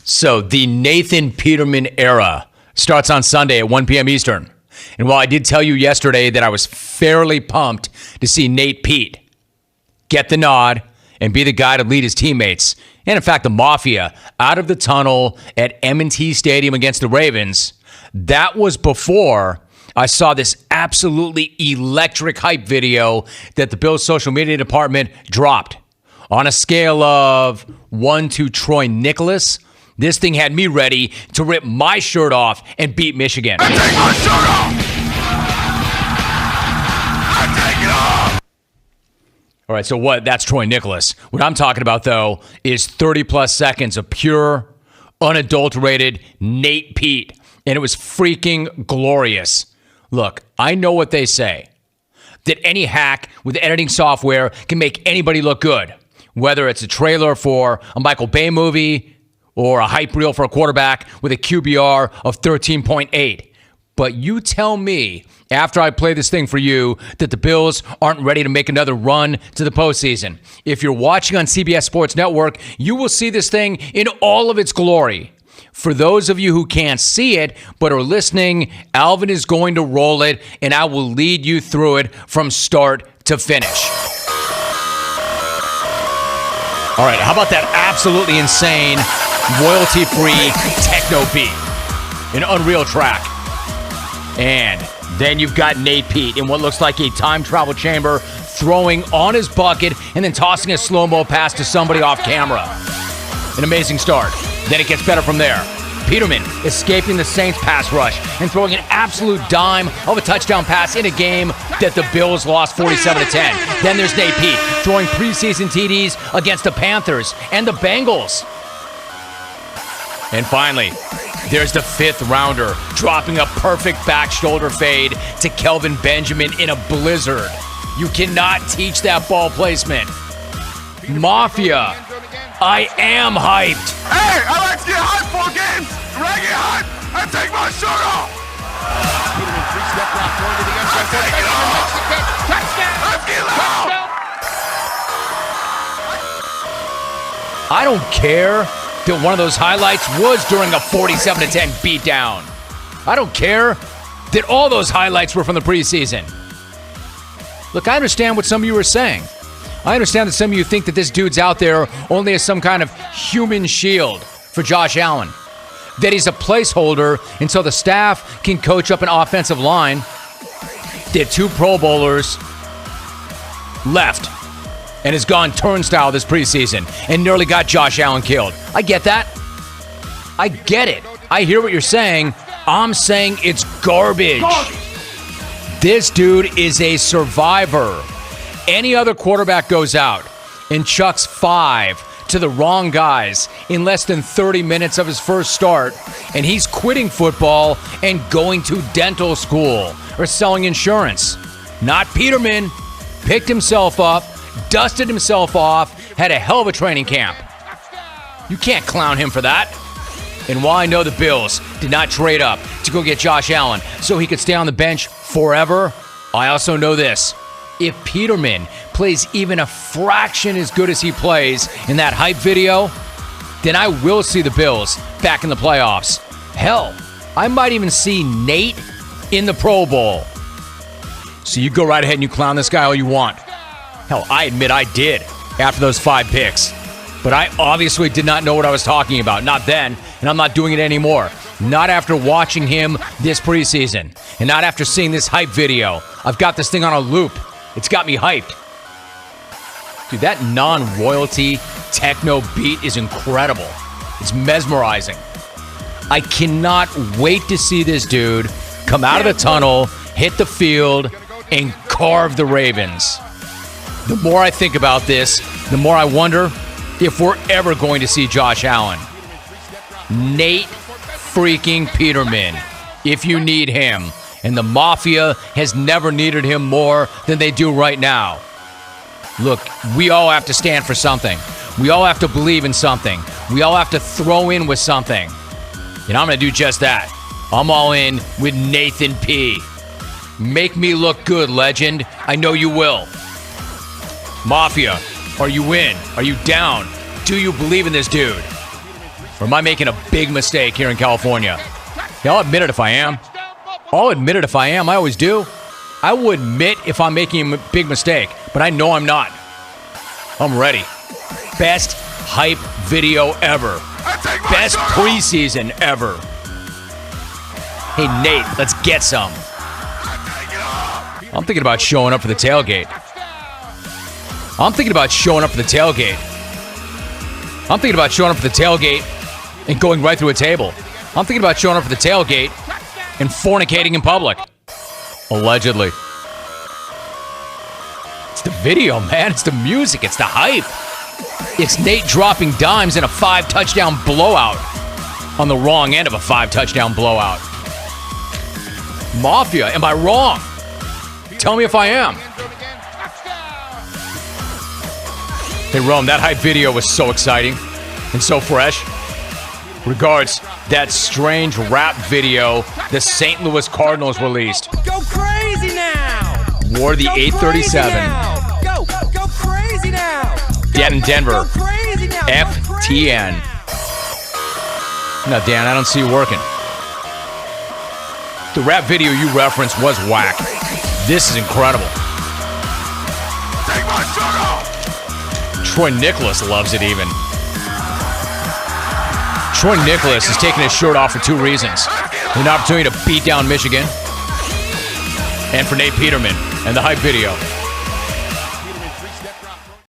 So the Nathan Peterman era starts on Sunday at 1 p.m. Eastern. And while I did tell you yesterday that I was fairly pumped to see Nate Pete get the nod and be the guy to lead his teammates, and in fact the Mafia, out of the tunnel at M&T Stadium against the Ravens, that was before I saw this absolutely electric hype video that the Bills social media department dropped. On a scale of 1 to Troy Nicholas, this thing had me ready to rip my shirt off and beat Michigan. I take my shirt off! I take it off! All right, so what? That's Troy Nicholas. What I'm talking about, though, is 30-plus seconds of pure, unadulterated Nate Pete. And it was freaking glorious. Look, I know what they say, that any hack with editing software can make anybody look good, whether it's a trailer for a Michael Bay movie or a hype reel for a quarterback with a QBR of 13.8. But you tell me, after I play this thing for you, that the Bills aren't ready to make another run to the postseason. If you're watching on CBS Sports Network, you will see this thing in all of its glory. For those of you who can't see it but are listening, Alvin is going to roll it, and I will lead you through it from start to finish. All right, how about that absolutely insane, royalty-free techno beat? An unreal track. And then you've got Nate Pete in what looks like a time travel chamber, throwing on his bucket and then tossing a slow-mo pass to somebody off camera. An amazing start. Then it gets better from there. Peterman escaping the Saints pass rush and throwing an absolute dime of a touchdown pass in a game that the Bills lost 47-10. Then there's Nate Pete throwing preseason TDs against the Panthers and the Bengals. And finally, there's the fifth rounder dropping a perfect back shoulder fade to Kelvin Benjamin in a blizzard. You cannot teach that ball placement. Mafia, I am hyped. Hey, I like to get hyped for games. When I get hyped, I take my shirt off. Peterman three-step route going to the end zone. Take it off. Touchdown. Let's get loud. I don't care that one of those highlights was during a 47-10 beatdown. I don't care that all those highlights were from the preseason. Look, I understand what some of you are saying. I understand that some of you think that this dude's out there only as some kind of human shield for Josh Allen. That he's a placeholder until the staff can coach up an offensive line. They had 2 Pro Bowlers left and has gone turnstile this preseason and nearly got Josh Allen killed. I get that. I get it. I hear what you're saying. I'm saying it's garbage. This dude is a survivor. Any other quarterback goes out and chucks 5 to the wrong guys in less than 30 minutes of his first start, and he's quitting football and going to dental school or selling insurance. Not Peterman. Picked himself up, dusted himself off, had a hell of a training camp. You can't clown him for that. And while I know the Bills did not trade up to go get Josh Allen so he could stay on the bench forever, I also know this. If Peterman plays even a fraction as good as he plays in that hype video, then I will see the Bills back in the playoffs. Hell, I might even see Nate in the Pro Bowl. So you go right ahead and you clown this guy all you want. Hell, I admit I did after those 5 picks. But I obviously did not know what I was talking about. Not then, and I'm not doing it anymore. Not after watching him this preseason. And not after seeing this hype video. I've got this thing on a loop. It's got me hyped. Dude, that non-royalty techno beat is incredible. It's mesmerizing. I cannot wait to see this dude come out of the tunnel, hit the field, and carve the Ravens. The more I think about this, the more I wonder if we're ever going to see Josh Allen. Nate freaking Peterman, if you need him. And the Mafia has never needed him more than they do right now. Look, we all have to stand for something. We all have to believe in something. We all have to throw in with something. And I'm going to do just that. I'm all in with Nathan P. Make me look good, legend. I know you will. Mafia, are you in? Are you down? Do you believe in this dude? Or am I making a big mistake here in California? Yeah, I'll admit it if I am. I'll admit it if I am. I always do. I will admit if I'm making a big mistake, but I know I'm not. I'm ready. Best hype video ever. Best preseason ever. Hey, Nate, let's get some. I'm thinking about showing up for the tailgate. I'm thinking about showing up for the tailgate. I'm thinking about showing up for the tailgate and going right through a table. I'm thinking about showing up for the tailgate and fornicating in public. Allegedly. It's the video, man. It's the music. It's the hype. It's Nate dropping dimes in a 5-touchdown blowout on the wrong end of a 5-touchdown blowout. Mafia, am I wrong? Tell me if I am. Hey, Rome, that hype video was so exciting and so fresh. Regards, that strange rap video the St. Louis Cardinals released. Go crazy now! Wore the 837. Go crazy now! Dan in Denver. Go crazy now! FTN. No, Dan, I don't see you working. The rap video you referenced was whack. This is incredible. Take my shirt off! Troy Nicholas loves it even. Troy Nicholas is taking his shirt off for 2 reasons. An opportunity to beat down Michigan, and for Nate Peterman and the hype video.